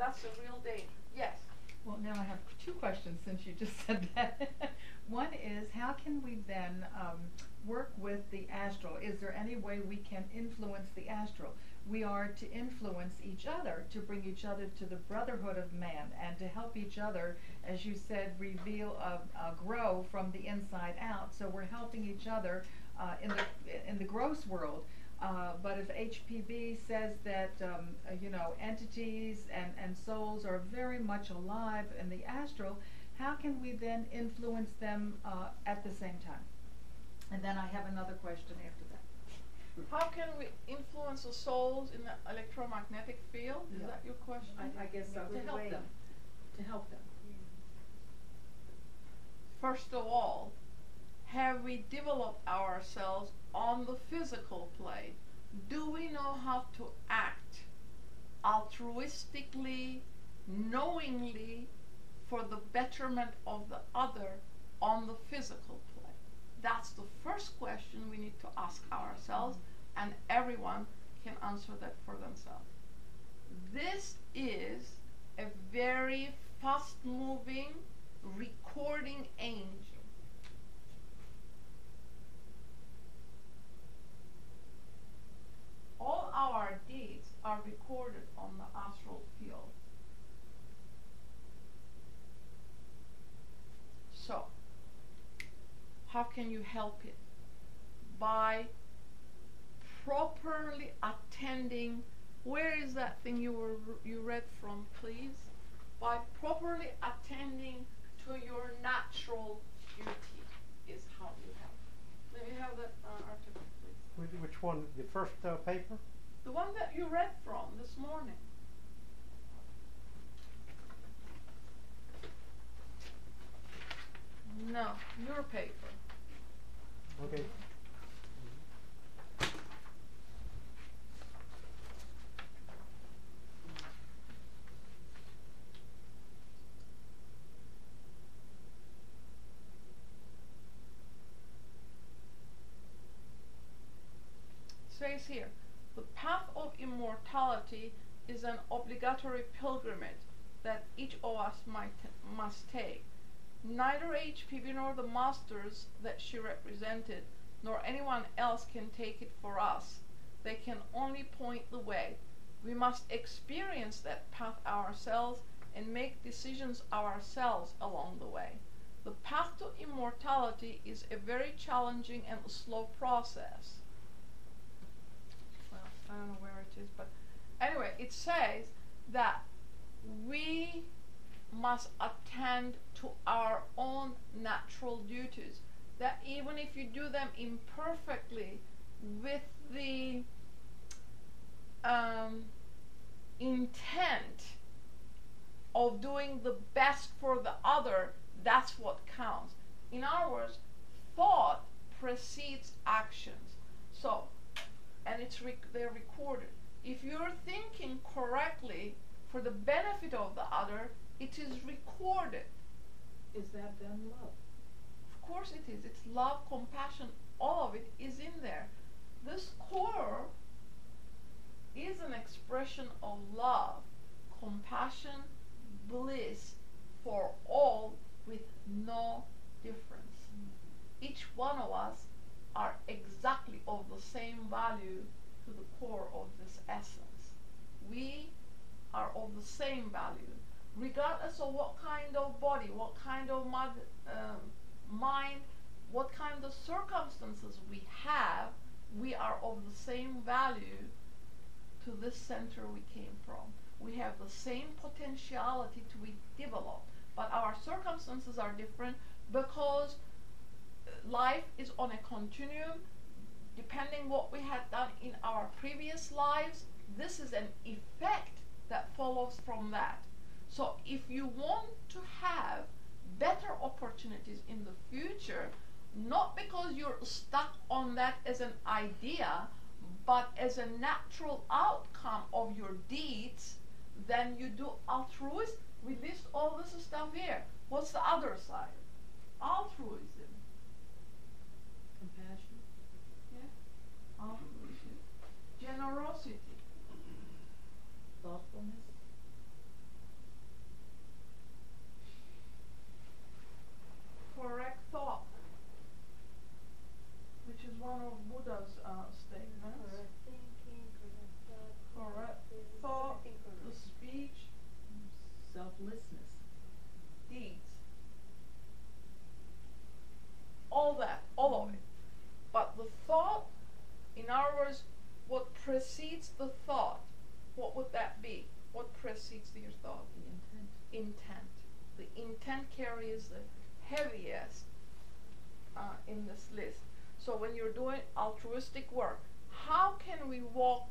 that's a real danger. Yes. Well, now I have two questions since you just said that. One is, how can we then work with the astral? Is there any way we can influence the astral? We are to influence each other, to bring each other to the brotherhood of man, and to help each other, as you said, reveal, grow from the inside out. So we're helping each other in the gross world. But if HPB says that entities and souls are very much alive in the astral, how can we then influence them at the same time? And then I have another question after that. How can we influence the souls in the electromagnetic field? Is that your question? I guess so. To help them. To help them. First of all, have we developed ourselves on the physical plane? Do we know how to act altruistically, knowingly, for the betterment of the other on the physical plane? That's the first question we need to ask ourselves, and everyone can answer that for themselves. This is a very fast-moving recording angel. All our deeds are recorded on the astral field. So, how can you help it? By properly attending. Where is that thing you read from, please? By properly attending to your natural duty is how you help. Let me have that article, please. Which one? The first paper? The one that you read from this morning. No, your paper. Okay. Says here, the path of immortality is an obligatory pilgrimage that each of us must take. Neither HPB nor the masters that she represented, nor anyone else can take it for us. They can only point the way. We must experience that path ourselves and make decisions ourselves along the way. The path to immortality is a very challenging and slow process. Well, I don't know where it is, but anyway, it says that we must attend to our own natural duties, that even if you do them imperfectly with the intent of doing the best for the other, that's what counts. In other words, thought precedes actions. So, and they're recorded. If you're thinking correctly for the benefit of the other, it is recorded. Is that then love? Of course it is. It's love, compassion, all of it is in there. This core is an expression of love, compassion, bliss for all with no difference. Each one of us are exactly of the same value to the core of this essence. We are of the same value, regardless of what kind of body, what kind of mind, what kind of circumstances we have. We are of the same value to this center we came from. We have the same potentiality to be developed, but our circumstances are different because life is on a continuum. Depending what we had done in our previous lives, this is an effect that follows from that. So if you want to have better opportunities in the future, not because you're stuck on that as an idea, but as a natural outcome of your deeds, then you do altruism. We list all this stuff here. What's the other side? Altruism. Compassion. Yeah. Altruism. Generosity. Thoughtfulness. selflessness. deeds, all that, all of it. But the thought, in other words, what precedes the thought, what would that be? What precedes your thought? The intent. Intent. The intent carries the heaviest in this list. So when you're doing altruistic work, how can we walk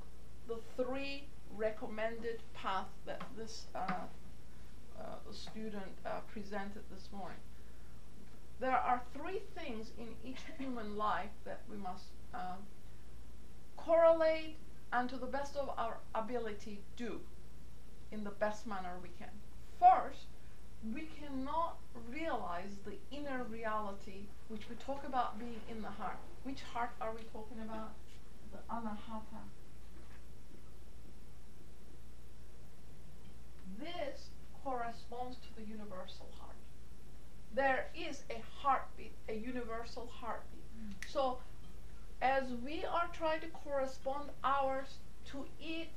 the three recommended paths that this student presented this morning? There are three things in each human life that we must correlate and to the best of our ability do in the best manner we can. First, we cannot realize the inner reality which we talk about being in the heart. Which heart are we talking about? The anahata. This corresponds to the universal heart. There is a heartbeat, a universal heartbeat. So as we are trying to correspond ours to it,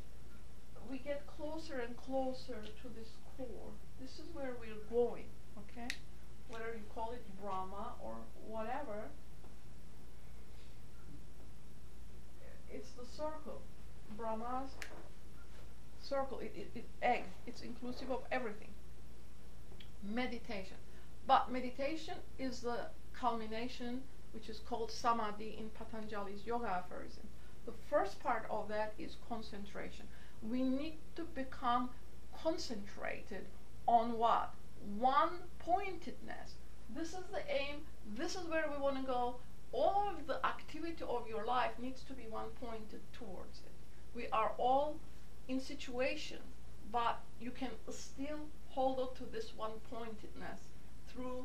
we get closer and closer to this core. This is where we're going, okay? Whether you call it Brahma or whatever, it's the circle. Brahma's circle, egg, it's inclusive of everything. Meditation. But meditation is the culmination, which is called samadhi in Patanjali's yoga aphorism. The first part of that is concentration. We need to become concentrated on what? One pointedness. This is the aim. This is where we want to go. All of the activity of your life needs to be one pointed towards it. We are all in situation, but you can still hold on to this one pointedness through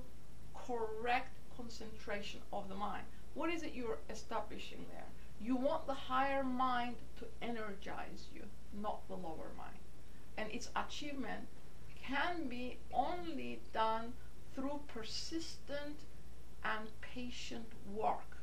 correct concentration of the mind. What is it you're establishing there? You want the higher mind to energize you, not the lower mind. And its achievement can be only done through persistent and patient work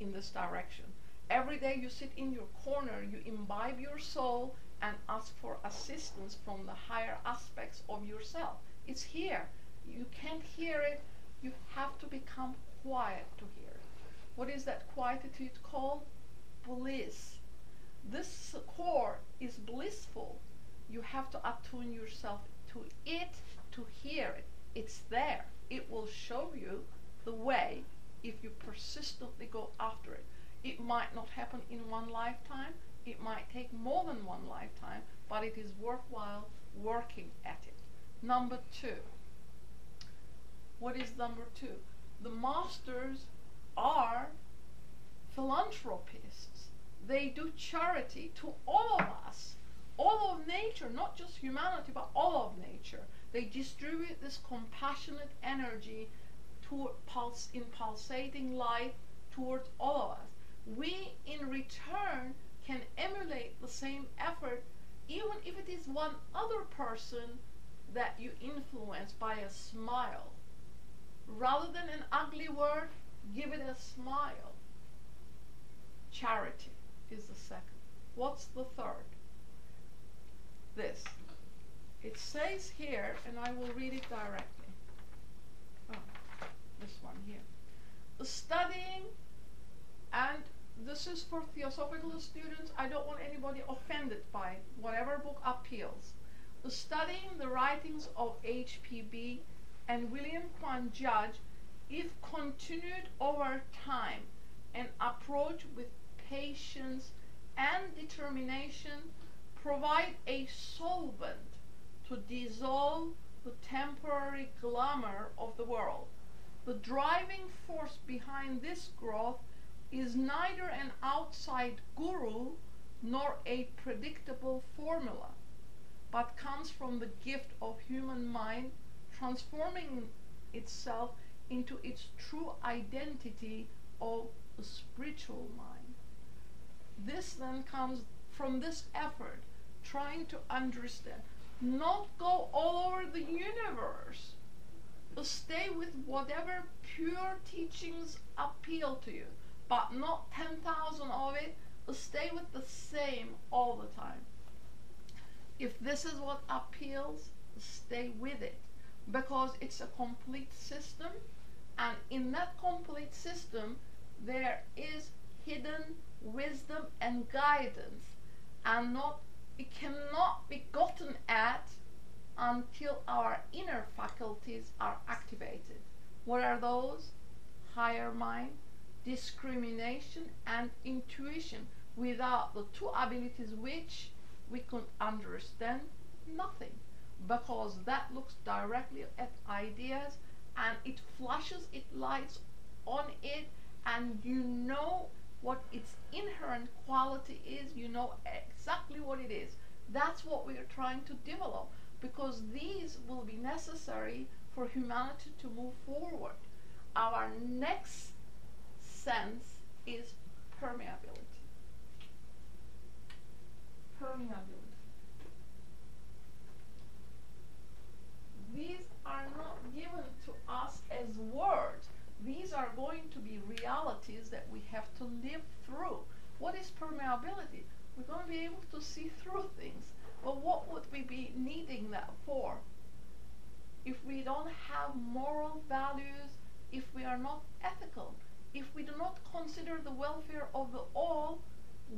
in this direction. Every day you sit in your corner, you imbibe your soul and ask for assistance from the higher aspects of yourself. It's here. You can't hear it. You have to become quiet to hear it. What is that quietude called? Bliss. This core is blissful. You have to attune yourself to it to hear it. It's there. It will show you the way if you persistently go after it. It might not happen in one lifetime. It might take more than one lifetime, but it is worthwhile working at it. Number two. What is number two? The masters are philanthropists. They do charity to all of us, all of nature, not just humanity, but all of nature. They distribute this compassionate energy in pulsating light towards all of us. We, in return, can emulate the same effort, even if it is one other person that you influence by a smile. Rather than an ugly word, give it a smile. Charity is the second. What's the third? This. It says here, and I will read it directly. Oh, this one here. Studying, and this is for theosophical students. I don't want anybody offended by whatever book appeals. Studying the writings of H.P.B. and William Quan Judge, if continued over time and approached with patience and determination, provide a solvent to dissolve the temporary glamour of the world. The driving force behind this growth is neither an outside guru nor a predictable formula, but comes from the gift of human mind transforming itself into its true identity of a spiritual mind. This then comes from this effort, trying to understand, not go all over the universe, but stay with whatever pure teachings appeal to you, but not 10,000 of it, but stay with the same all the time. If this is what appeals, stay with it, because it's a complete system, and in that complete system there is hidden wisdom and guidance, and not it cannot be gotten at until our inner faculties are activated. What are those? Higher mind, discrimination, and intuition. Without the two abilities which we could understand nothing, because that looks directly at ideas and it flashes, it lights on it, and you know what its inherent quality is, you know exactly what it is. That's what we are trying to develop, because these will be necessary for humanity to move forward. Our next sense is permeability. Permeability. These are not given to us as words. These are going to be realities that we have to live through. What is permeability? We're going to be able to see through things. But what would we be needing that for? If we don't have moral values, if we are not ethical, if we do not consider the welfare of the all,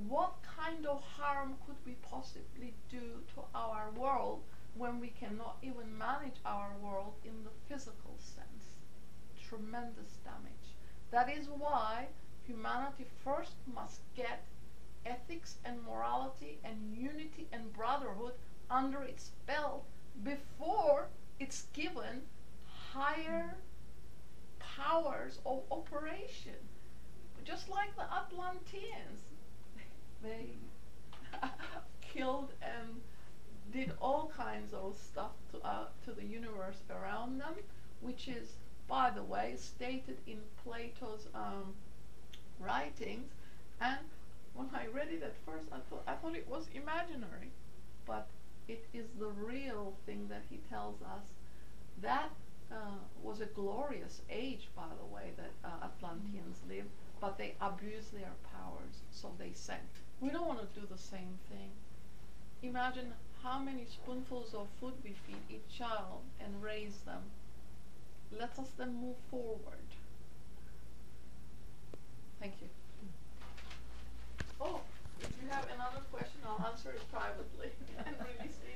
what kind of harm could we possibly do to our world when we cannot even manage our world in the physical sense? Tremendous damage. That is why humanity first must get ethics and morality and unity and brotherhood under its belt before it's given higher powers of operation. Just like the Atlanteans, they killed and did all kinds of stuff to the universe around them, which is, by the way, stated in Plato's writings. And when I read it at first, I thought it was imaginary, but it is the real thing that he tells us. That was a glorious age, by the way, that Atlanteans lived, but they abused their powers, so they sank. We don't want to do the same thing. Imagine how many spoonfuls of food we feed each child and raise them. Let us then move forward. Thank you. Oh, if you have another question, I'll answer it privately and release the